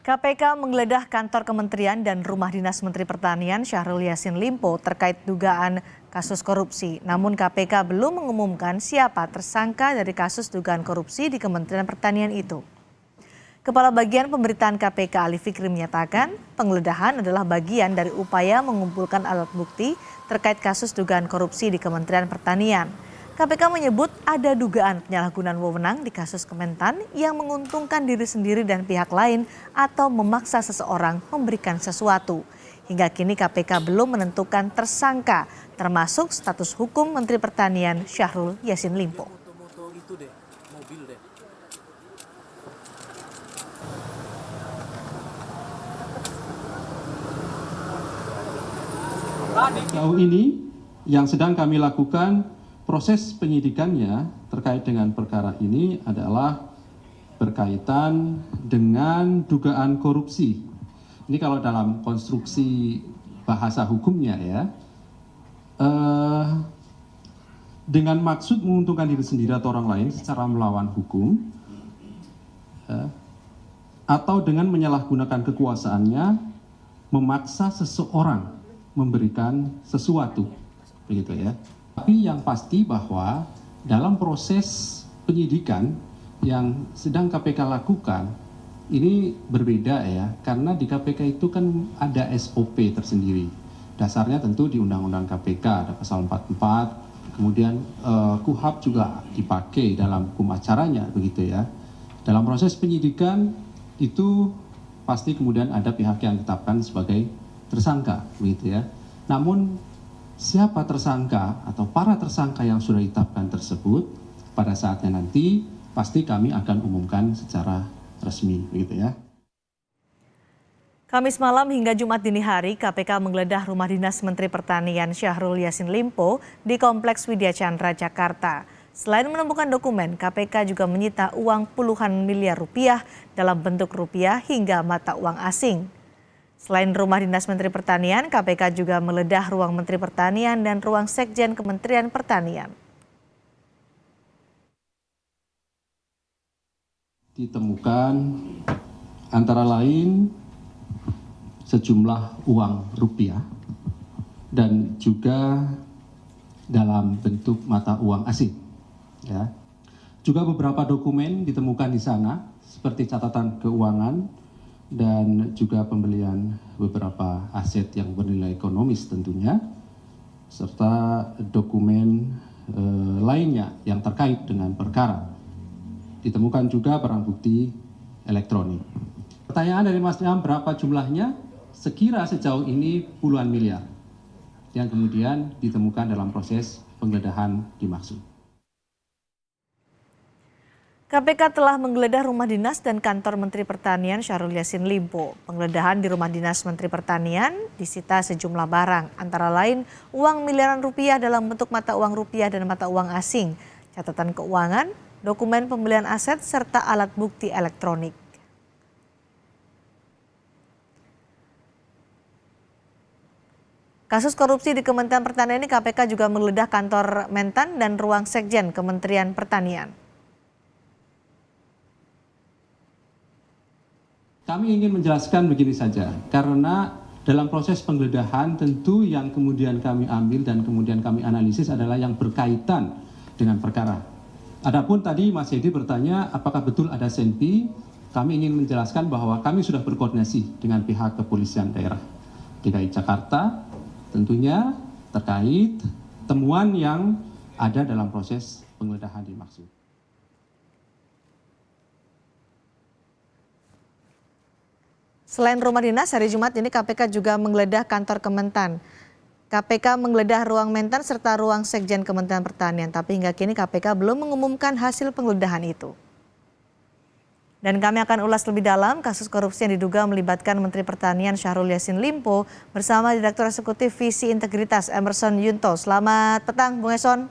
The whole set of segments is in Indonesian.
KPK menggeledah kantor Kementerian dan Rumah Dinas Menteri Pertanian Syahrul Yassin Limpo terkait dugaan kasus korupsi. Namun KPK belum mengumumkan siapa tersangka dari kasus dugaan korupsi di Kementerian Pertanian itu. Kepala Bagian Pemberitaan KPK Ali Fikri menyatakan penggeledahan adalah bagian dari upaya mengumpulkan alat bukti terkait kasus dugaan korupsi di Kementerian Pertanian. KPK menyebut ada dugaan penyalahgunaan wewenang di kasus Kementan yang menguntungkan diri sendiri dan pihak lain atau memaksa seseorang memberikan sesuatu. Hingga kini KPK belum menentukan tersangka, termasuk status hukum Menteri Pertanian Syahrul Yassin Limpo. Sejauh ini yang sedang kami lakukan proses penyidikannya terkait dengan perkara ini adalah berkaitan dengan dugaan korupsi. Ini kalau dalam konstruksi bahasa hukumnya ya, dengan maksud menguntungkan diri sendiri atau orang lain secara melawan hukum, atau dengan menyalahgunakan kekuasaannya memaksa seseorang memberikan sesuatu, begitu ya. Tapi yang pasti bahwa dalam proses penyidikan yang sedang KPK lakukan ini berbeda ya, karena di KPK itu kan ada SOP tersendiri. Dasarnya tentu di Undang-Undang KPK ada pasal 44, kemudian KUHP juga dipakai dalam hukum acaranya, begitu ya. Dalam proses penyidikan itu pasti kemudian ada pihak yang ditetapkan sebagai tersangka, begitu ya. Namun siapa tersangka atau para tersangka yang sudah ditetapkan tersebut pada saatnya nanti pasti kami akan umumkan secara resmi, begitu ya. Kamis malam hingga Jumat dini hari, KPK menggeledah rumah dinas Menteri Pertanian Syahrul Yassin Limpo di Kompleks Widya Chandra, Jakarta. Selain menemukan dokumen, KPK juga menyita uang puluhan miliar rupiah dalam bentuk rupiah hingga mata uang asing. Selain rumah dinas Menteri Pertanian, KPK juga meledah ruang Menteri Pertanian dan ruang Sekjen Kementerian Pertanian. Ditemukan antara lain sejumlah uang rupiah dan juga dalam bentuk mata uang asing. Ya. Juga beberapa dokumen ditemukan di sana seperti catatan keuangan dan juga pembelian beberapa aset yang bernilai ekonomis tentunya, serta dokumen lainnya yang terkait dengan perkara. Ditemukan juga barang bukti elektronik. Pertanyaan dari Mas Nyam, berapa jumlahnya? Sekira sejauh ini puluhan miliar yang kemudian ditemukan dalam proses penggeledahan dimaksud. KPK telah menggeledah rumah dinas dan kantor Menteri Pertanian Syahrul Yassin Limpo. Penggeledahan di rumah dinas Menteri Pertanian disita sejumlah barang, antara lain uang miliaran rupiah dalam bentuk mata uang rupiah dan mata uang asing, catatan keuangan, dokumen pembelian aset, serta alat bukti elektronik. Kasus korupsi di Kementerian Pertanian ini KPK juga menggeledah kantor Mentan dan ruang Sekjen Kementerian Pertanian. Kami ingin menjelaskan begini saja, karena dalam proses penggeledahan tentu yang kemudian kami ambil dan kemudian kami analisis adalah yang berkaitan dengan perkara. Adapun tadi Mas Yedi bertanya apakah betul ada senpi, kami ingin menjelaskan bahwa kami sudah berkoordinasi dengan pihak kepolisian daerah DKI Jakarta, tentunya terkait temuan yang ada dalam proses penggeledahan dimaksud. Selain rumah dinas, hari Jumat ini KPK juga menggeledah kantor Kementan. KPK menggeledah ruang Mentan serta ruang Sekjen Kementerian Pertanian, tapi hingga kini KPK belum mengumumkan hasil penggeledahan itu. Dan kami akan ulas lebih dalam kasus korupsi yang diduga melibatkan Menteri Pertanian Syahrul Yassin Limpo bersama Direktur Eksekutif Visi Integritas Emerson Yunto. Selamat petang, Bung Eson.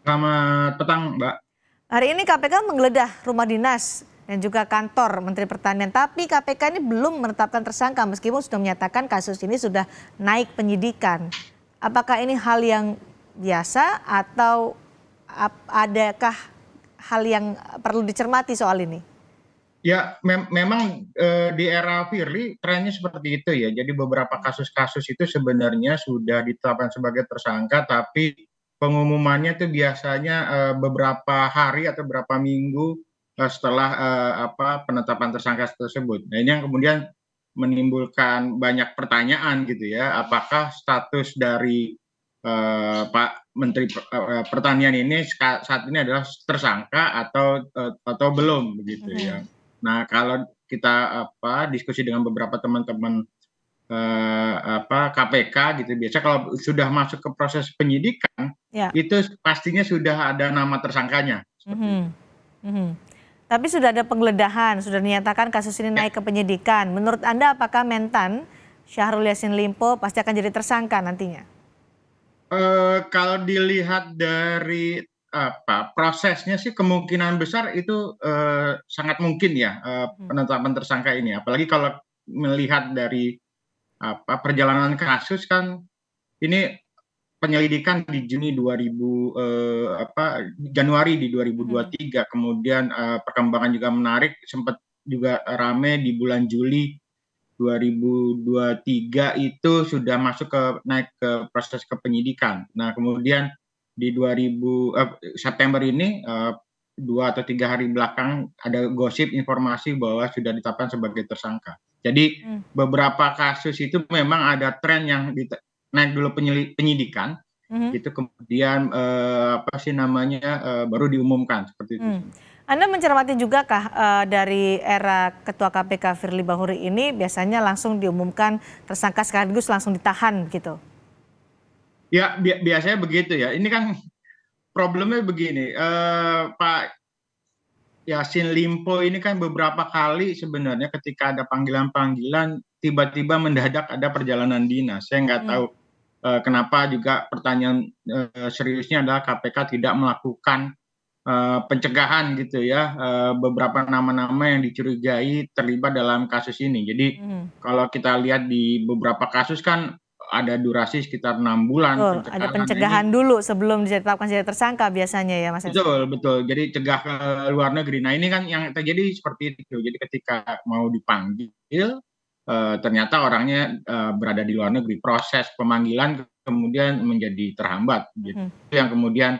Selamat petang, Mbak. Hari ini KPK menggeledah rumah dinas dan juga kantor Menteri Pertanian. Tapi KPK ini belum menetapkan tersangka meskipun sudah menyatakan kasus ini sudah naik penyidikan. Apakah ini hal yang biasa atau adakah hal yang perlu dicermati soal ini? Ya, memang di era Firly trennya seperti itu ya. Jadi beberapa kasus-kasus itu sebenarnya sudah ditetapkan sebagai tersangka, tapi pengumumannya itu biasanya beberapa hari atau beberapa minggu setelah penetapan tersangka tersebut. Nah, ini yang kemudian menimbulkan banyak pertanyaan gitu ya. Apakah status dari Pak Menteri Pertanian ini saat ini adalah tersangka atau belum begitu ya. Nah, kalau kita diskusi dengan beberapa teman-teman KPK gitu, biasa kalau sudah masuk ke proses penyidikan, Ya. itu pastinya sudah ada nama tersangkanya. Seperti itu. Tapi sudah ada penggeledahan, sudah dinyatakan kasus ini naik ke penyidikan. Menurut Anda apakah Mentan Syahrul Yassin Limpo pasti akan jadi tersangka nantinya? Kalau dilihat dari prosesnya sih kemungkinan besar itu sangat mungkin ya penetapan tersangka ini. Apalagi kalau melihat dari perjalanan kasus kan ini penyelidikan di Januari di 2023, kemudian perkembangan juga menarik, sempat juga rame di bulan Juli 2023 itu sudah naik ke proses kepenyidikan. Nah, kemudian di September ini 2 atau 3 hari belakang ada gosip informasi bahwa sudah ditetapkan sebagai tersangka. Jadi beberapa kasus itu memang ada tren yang naik dulu penyidikan, itu kemudian baru diumumkan seperti itu. Anda mencermati juga kah dari era Ketua KPK Firly Bahuri ini biasanya langsung diumumkan tersangka sekaligus langsung ditahan gitu? Ya, biasanya begitu ya. Ini kan problemnya begini, Pak Yassin Limpo ini kan beberapa kali sebenarnya ketika ada panggilan-panggilan tiba-tiba mendadak ada perjalanan dinas. Saya nggak tahu kenapa, juga pertanyaan seriusnya adalah KPK tidak melakukan pencegahan gitu ya, beberapa nama-nama yang dicurigai terlibat dalam kasus ini. Jadi kalau kita lihat di beberapa kasus kan ada durasi sekitar 6 bulan Ada pencegahan. pencegahan dulu sebelum ditetapkan jadi tersangka biasanya ya Mas Eson? Betul. Jadi cegah ke luar negeri. Nah, ini kan yang terjadi seperti itu. Jadi ketika mau dipanggil, ternyata orangnya berada di luar negeri. Proses pemanggilan kemudian menjadi terhambat. Gitu. Yang kemudian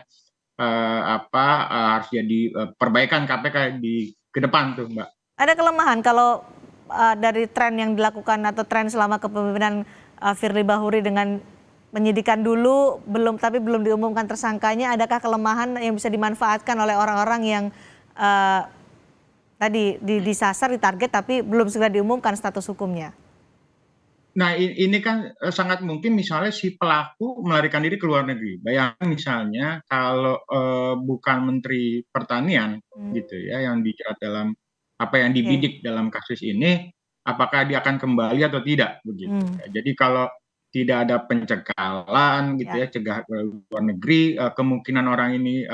harus jadi perbaikan KPK ke depan tuh, Mbak. Ada kelemahan kalau dari tren yang dilakukan atau tren selama kepemimpinan Firly Bahuri dengan penyidikan dulu tapi belum diumumkan tersangkanya, adakah kelemahan yang bisa dimanfaatkan oleh orang-orang yang tadi disasar, ditarget tapi belum segera diumumkan status hukumnya? Nah, ini kan sangat mungkin misalnya si pelaku melarikan diri ke luar negeri. Bayangkan misalnya kalau bukan Menteri Pertanian gitu ya yang dijerat dalam yang dibidik dalam kasus ini, apakah dia akan kembali atau tidak begitu. Jadi kalau tidak ada pencekalan gitu ya, cegah ke luar negeri, kemungkinan orang ini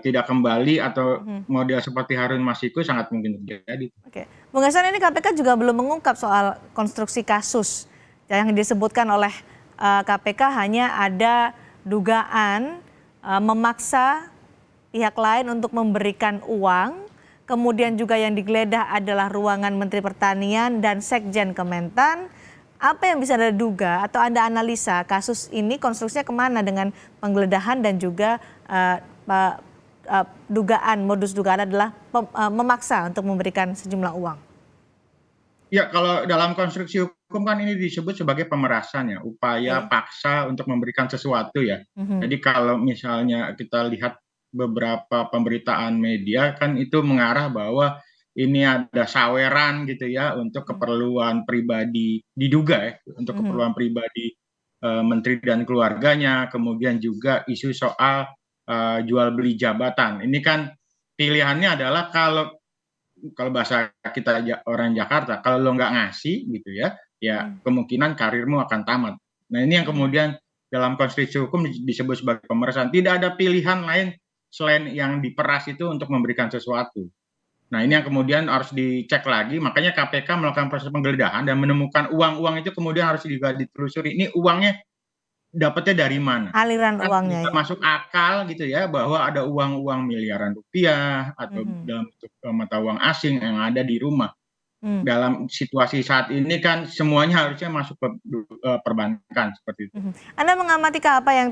tidak kembali atau model seperti Harun Masiku sangat mungkin terjadi. Oke, Bung Eson, ini KPK juga belum mengungkap soal konstruksi kasus yang disebutkan oleh KPK, hanya ada dugaan memaksa pihak lain untuk memberikan uang, kemudian juga yang digeledah adalah ruangan Menteri Pertanian dan Sekjen Kementan. Apa yang bisa Anda duga atau Anda analisa kasus ini konstruksinya kemana dengan penggeledahan dan juga modus dugaan adalah memaksa untuk memberikan sejumlah uang? Ya, kalau dalam konstruksi hukum kan ini disebut sebagai pemerasan ya, upaya paksa untuk memberikan sesuatu ya. Jadi kalau misalnya kita lihat beberapa pemberitaan media kan itu mengarah bahwa ini ada saweran gitu ya untuk keperluan pribadi, diduga ya, untuk keperluan pribadi menteri dan keluarganya, kemudian juga isu soal jual beli jabatan. Ini kan pilihannya adalah kalau bahasa kita orang Jakarta, kalau lo nggak ngasih gitu ya kemungkinan karirmu akan tamat. Nah, ini yang kemudian dalam konstruksi hukum disebut sebagai pemerasan. Tidak ada pilihan lain selain yang diperas itu untuk memberikan sesuatu. Nah, ini yang kemudian harus dicek lagi, makanya KPK melakukan proses penggeledahan dan menemukan uang-uang itu kemudian harus juga ditelusuri. Ini uangnya dapatnya dari mana? Aliran Kan uangnya bisa ya. masuk akal gitu ya bahwa ada uang-uang miliaran rupiah atau Mhm. dalam bentuk mata uang asing yang ada di rumah. Hmm. Dalam situasi saat ini kan semuanya harusnya masuk ke perbankan seperti itu. Mhm. Anda mengamati apa yang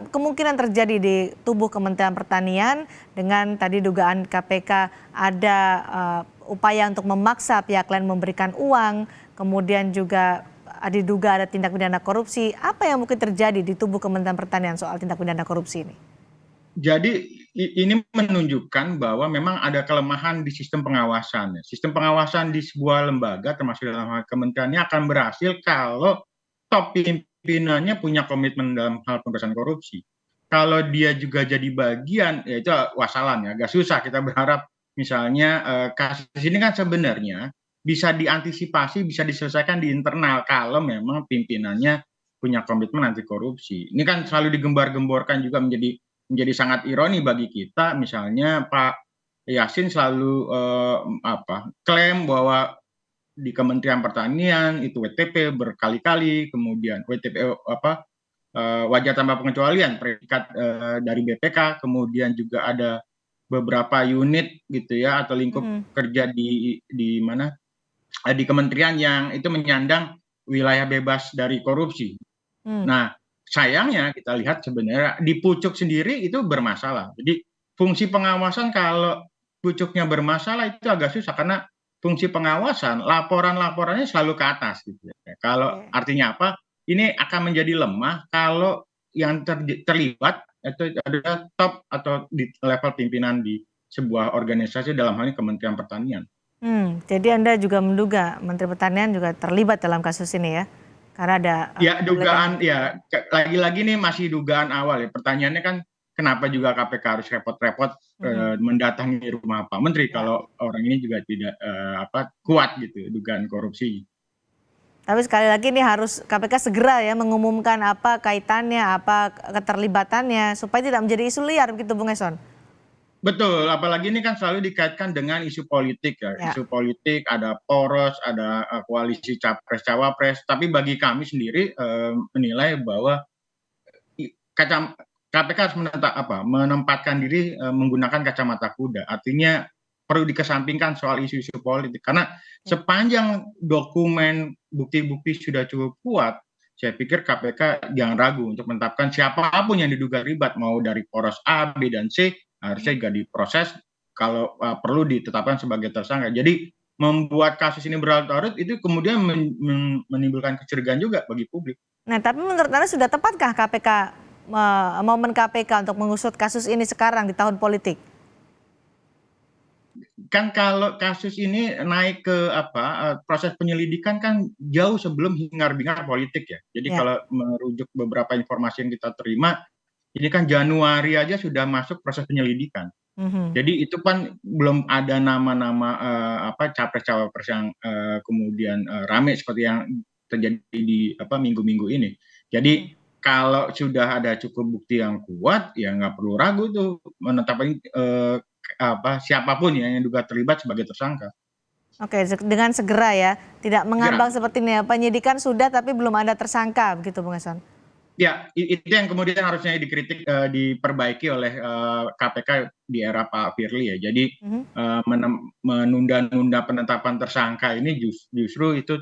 kemungkinan terjadi di tubuh Kementerian Pertanian dengan tadi dugaan KPK ada upaya untuk memaksa pihak lain memberikan uang, kemudian juga diduga ada tindak pidana korupsi. Apa yang mungkin terjadi di tubuh Kementerian Pertanian soal tindak pidana korupsi ini? Jadi ini menunjukkan bahwa memang ada kelemahan di sistem pengawasan. Sistem pengawasan di sebuah lembaga termasuk dalam hal kementeriannya akan berhasil kalau top pimpinannya punya komitmen dalam hal pemberantasan korupsi. Kalau dia juga jadi bagian, ya itu wassalam ya, agak susah kita berharap misalnya kasus ini kan sebenarnya bisa diantisipasi, bisa diselesaikan di internal kalau memang pimpinannya punya komitmen anti korupsi. Ini kan selalu digembar-gemborkan juga menjadi sangat ironi bagi kita, misalnya Pak Yasin selalu klaim bahwa di Kementerian Pertanian itu WTP berkali-kali, kemudian WTP wajar tanpa pengecualian predikat dari BPK, kemudian juga ada beberapa unit gitu ya atau lingkup Mhm. kerja di mana di kementerian yang itu menyandang wilayah bebas dari korupsi. Hmm. Nah, sayangnya kita lihat sebenarnya di pucuk sendiri itu bermasalah. Jadi fungsi pengawasan kalau pucuknya bermasalah itu agak susah karena fungsi pengawasan laporan-laporannya selalu ke atas gitu ya. Kalau Oke. artinya apa? Ini akan menjadi lemah kalau yang terlibat itu adalah top atau di level pimpinan di sebuah organisasi dalam hal ini Kementerian Pertanian. Jadi Anda juga menduga Menteri Pertanian juga terlibat dalam kasus ini ya? Karena ada Ya, penggeledahan. dugaan ya lagi-lagi nih masih dugaan awal ya. Pertanyaannya kan kenapa juga KPK harus repot-repot Mhm. mendatangi rumah Pak Menteri Ya. kalau orang ini juga tidak kuat gitu dugaan korupsi. Tapi sekali lagi ini harus KPK segera ya mengumumkan apa kaitannya, apa keterlibatannya supaya tidak menjadi isu liar begitu Bung Eson. Betul, apalagi ini kan selalu dikaitkan dengan isu politik ya. Ya. Isu politik, ada poros, ada koalisi capres-cawapres. Tapi bagi kami sendiri menilai bahwa KPK harus menempatkan diri menggunakan kacamata kuda. Artinya perlu dikesampingkan soal isu-isu politik karena sepanjang dokumen bukti-bukti sudah cukup kuat, saya pikir KPK jangan ragu untuk menetapkan siapapun yang diduga terlibat mau dari poros A, B dan C harusnya juga diproses kalau perlu ditetapkan sebagai tersangka. Jadi membuat kasus ini berlarut-larut itu kemudian menimbulkan kecurigaan juga bagi publik. Nah, tapi menurut Anda sudah tepatkah KPK momen KPK untuk mengusut kasus ini sekarang di tahun politik? Kan kalau kasus ini naik ke proses penyelidikan kan jauh sebelum hingar-bingar politik ya. Jadi Ya. kalau merujuk beberapa informasi yang kita terima, ini kan Januari aja sudah masuk proses penyelidikan. Mhm. Jadi itu kan belum ada nama-nama capres-cawapres yang kemudian rame seperti yang terjadi di minggu-minggu ini. Jadi kalau sudah ada cukup bukti yang kuat, ya nggak perlu ragu tuh menetapkan siapapun ya yang diduga terlibat sebagai tersangka. Oke, dengan segera ya, tidak mengambang Segera. seperti ini ya. Penyidikan sudah tapi belum ada tersangka begitu Bung Eson. Ya, itu yang kemudian harusnya dikritik, diperbaiki oleh KPK di era Pak Firly ya. Jadi Mhm. menunda-nunda penetapan tersangka ini justru itu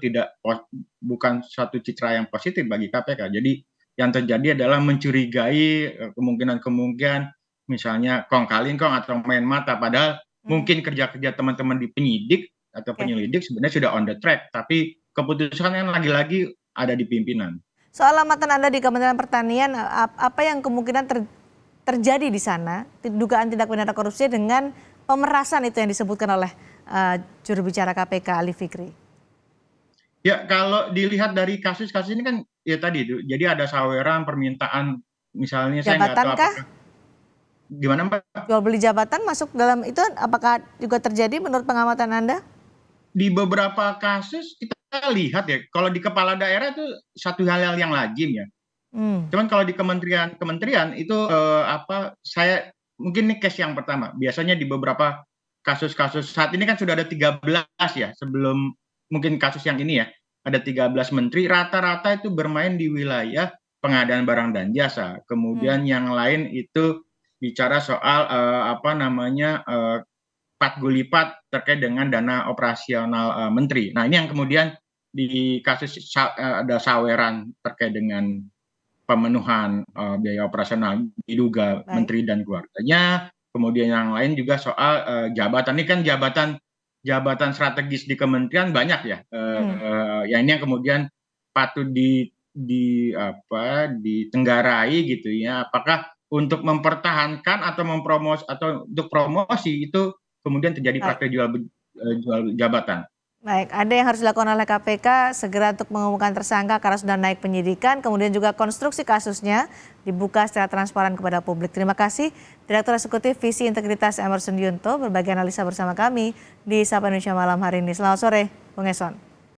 bukan suatu citra yang positif bagi KPK. Jadi yang terjadi adalah mencurigai kemungkinan-kemungkinan misalnya kong kali kong atau main mata. Padahal mungkin kerja-kerja teman-teman di penyidik atau Oke. penyelidik sebenarnya sudah on the track, tapi keputusan kan lagi-lagi ada di pimpinan. Soal amatan Anda di Kementerian Pertanian, apa yang kemungkinan terjadi di sana, dugaan tindak pidana korupsi dengan pemerasan itu yang disebutkan oleh juru bicara KPK Ali Fikri? Ya, kalau dilihat dari kasus-kasus ini kan ya tadi itu, jadi ada saweran permintaan misalnya saya nggak tahu Jabatankah? apakah gimana Mbak? Jual beli jabatan masuk dalam itu apakah juga terjadi menurut pengamatan Anda? Di beberapa kasus kita lihat ya, kalau di kepala daerah itu satu hal yang lazim ya. Hmm. Cuman kalau di kementerian itu saya mungkin ini case yang pertama. Biasanya di beberapa kasus-kasus saat ini kan sudah ada 13 ya sebelum mungkin kasus yang ini ya. Ada 13 menteri rata-rata itu bermain di wilayah pengadaan barang dan jasa. Kemudian yang lain itu bicara soal patgulipat terkait dengan dana operasional menteri. Nah, ini yang kemudian di kasus ada saweran terkait dengan pemenuhan biaya operasional diduga menteri dan keluarganya. Kemudian yang lain juga soal jabatan. Ini kan jabatan strategis di kementerian banyak ya. Yang ini yang kemudian patut ditenggarai gitu ya. Apakah untuk mempertahankan atau mempromos atau untuk promosi itu kemudian terjadi praktek jual jabatan. Baik, ada yang harus dilakukan oleh KPK segera untuk mengumumkan tersangka karena sudah naik penyidikan, kemudian juga konstruksi kasusnya dibuka secara transparan kepada publik. Terima kasih Direktur Eksekutif Visi Integritas Emerson Yunto berbagi analisa bersama kami di Sapa Indonesia Malam hari ini. Selamat sore, Bung Eson.